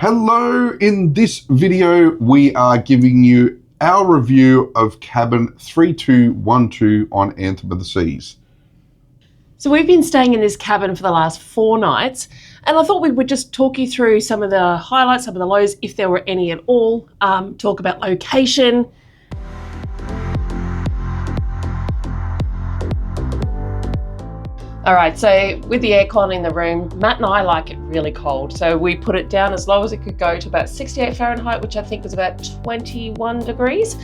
Hello, in this video we are giving you our review of cabin 3212 on Anthem of the Seas. So we've been staying in this cabin for the last 4 nights, and I thought we would just talk you through some of the highlights, some of the lows, if there were any at all, talk about location. All right, so with the aircon in the room, Matt and I like it really cold. So we put it down as low as it could go to about 68 Fahrenheit, which I think was about 21 degrees.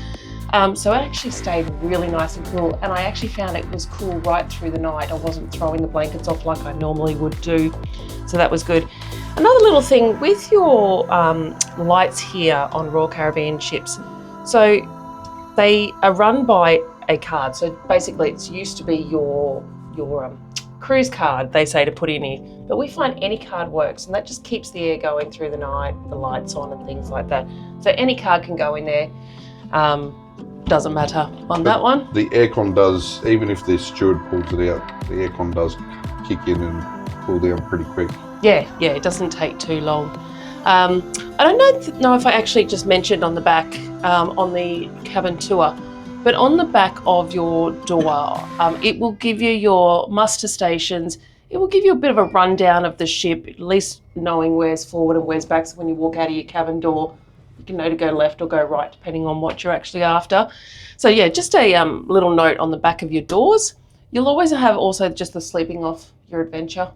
So it actually stayed really nice and cool. And I actually found it was cool right through the night. I wasn't throwing the blankets off like I normally would do. So that was good. Another little thing with your lights here on Royal Caribbean ships. So they are run by a card. So basically it's used to be your cruise card, they say, to put in here, but we find any card works, and that just keeps the air going through the night, the lights on and things like that. So any card can go in there, doesn't matter on that one. The aircon does, even if the steward pulls it out, the aircon does kick in and pull down pretty quick. Yeah, it doesn't take too long. I don't know if I actually just mentioned on the back, on the cabin tour, but on the back of your door, it will give you your muster stations. It will give you a bit of a rundown of the ship, at least knowing where's forward and where's back. So when you walk out of your cabin door, you can know to go left or go right, depending on what you're actually after. So yeah, just a little note on the back of your doors. You'll always have also just the sleeping off your adventure,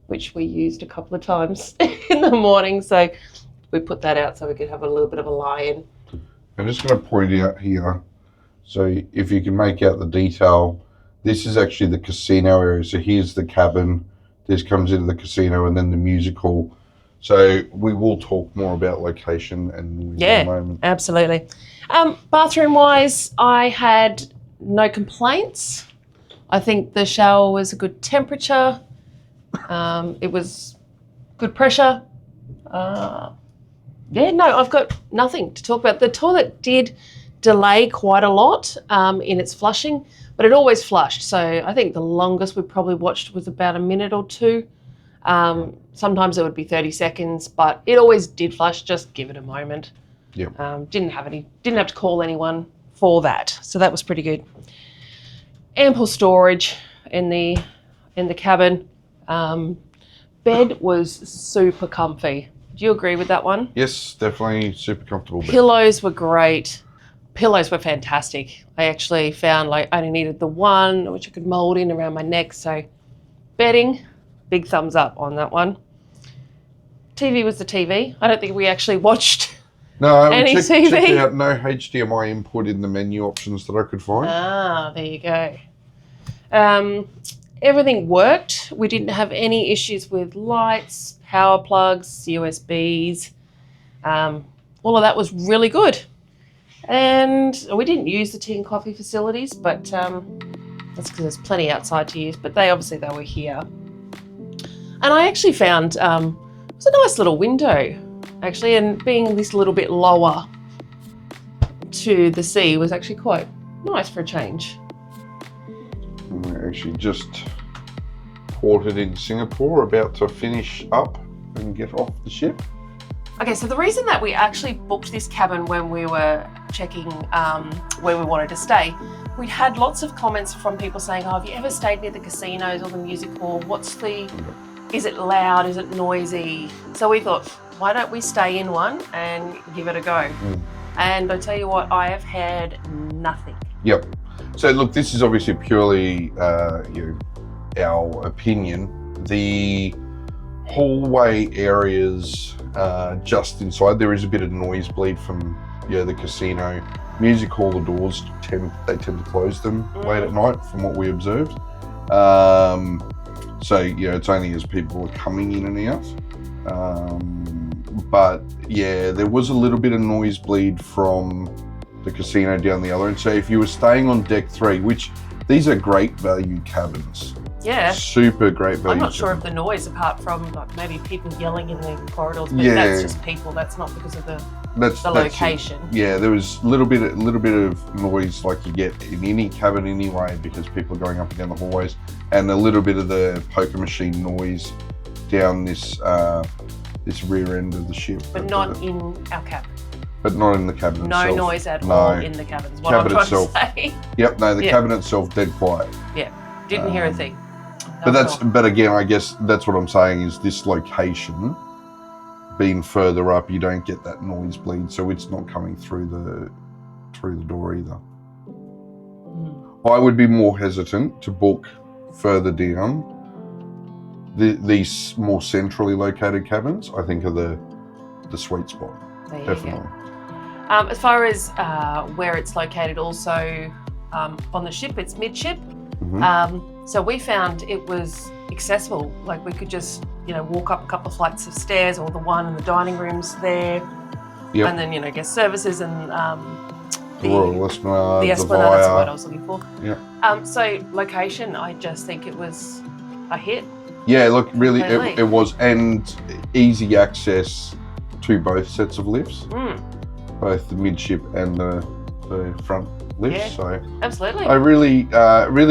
which we used a couple of times in the morning. So we put that out so we could have a little bit of a lie-in. I'm just going to point out here, so if you can make out the detail, this is actually the casino area. So here's the cabin, this comes into the casino, and then the music hall. So we will talk more about location and in a moment. Absolutely. Bathroom wise, I had no complaints. I think the shower was a good temperature. It was good pressure. I've got nothing to talk about. The toilet did delay quite a lot in its flushing, but it always flushed. So I think the longest we probably watched was about a minute or two. Sometimes it would be 30 seconds, but it always did flush. Just give it a moment. Yeah. Didn't have to call anyone for that. So that was pretty good. Ample storage in the cabin. Bed was super comfy. Do you agree with that one? Yes, definitely super comfortable bed. Pillows were great. Pillows were fantastic. I actually found I only needed the one, which I could mold in around my neck. So bedding, big thumbs up on that one. TV was the TV. I don't think we actually watched any TV. Checked out no HDMI input in the menu options that I could find. There you go. Everything worked. We didn't have any issues with lights, power plugs, USBs. All of that was really good. And we didn't use the tea and coffee facilities, but that's because there's plenty outside to use, but they were here. And I actually found it was a nice little window, actually, and being this little bit lower to the sea was actually quite nice for a change. We're actually just ported in Singapore, about to finish up and get off the ship. Okay, so the reason that we actually booked this cabin when we were checking where we wanted to stay, we had lots of comments from people saying, have you ever stayed near the casinos or the music hall? Is it loud? Is it noisy? So we thought, why don't we stay in one and give it a go? And I tell you what, I have had nothing. Yep. So look, this is obviously purely our opinion. The hallway areas just inside, there is a bit of noise bleed from the casino. Music hall, the doors tend to close them late at night from what we observed. So it's only as people are coming in and out. But yeah, there was a little bit of noise bleed from the casino down the other end. So if you were staying on deck 3, which these are great value cabins. Yeah. Super great value. I'm not sure of the noise, apart from maybe people yelling in the corridors, but that's just people. That's not because of the location. Yeah, there was a little bit of noise like you get in any cabin anyway, because people are going up and down the hallways, and a little bit of the poker machine noise down this this rear end of the ship. But not in our cabin. But not in the cabin No itself. noise at all in the cabin is what Cabin I'm trying itself. to say. Yep, no, the cabin itself dead quiet. Yeah, didn't hear a thing. But again, I guess that's what I'm saying is this location being further up, you don't get that noise bleed, so it's not coming through the door either. I would be more hesitant to book further down. These more centrally located cabins, I think, are the sweet spot. There you Definitely. go. As far as where it's located, also on the ship, it's midship. So we found it was accessible. Like we could just, walk up a couple of flights of stairs, or the one in the dining rooms there, and then guest services and the Royal Esplanade, the Esplanade. That's the word I was looking for. Yeah. So location, I just think it was a hit. Yeah, look, really, it was, and easy access to both sets of lifts, both the midship and the front lifts. Yeah, so absolutely. A really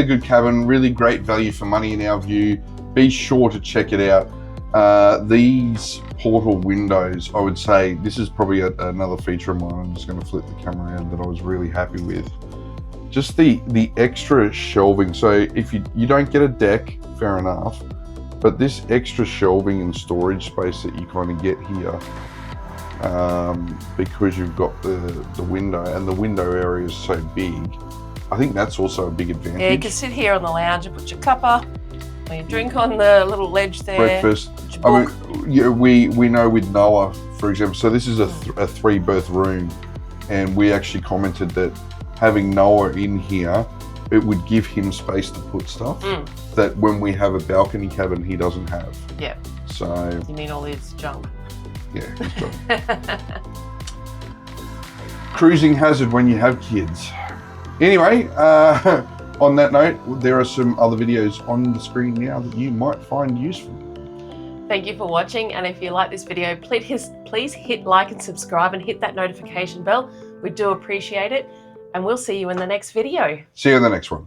good cabin, really great value for money in our view. Be sure to check it out. These portal windows, I would say, this is probably another feature of mine. I'm just going to flip the camera around that I was really happy with. Just the extra shelving. So if you don't get a deck, fair enough. But this extra shelving and storage space that you kind of get here, because you've got the window, and the window area is so big, I think that's also a big advantage. Yeah, you can sit here on the lounge and put your cuppa, or your drink on the little ledge there. Breakfast. I mean, we know with Noah, for example, so this is a 3-berth room, and we actually commented that having Noah in here, it would give him space to put stuff that when we have a balcony cabin, he doesn't have. Yeah. So. You mean all his junk? Yeah, his junk. Cruising hazard when you have kids. Anyway, on that note, there are some other videos on the screen now that you might find useful. Thank you for watching, and if you like this video, please hit like and subscribe and hit that notification bell. We do appreciate it. And we'll see you in the next video. See you in the next one.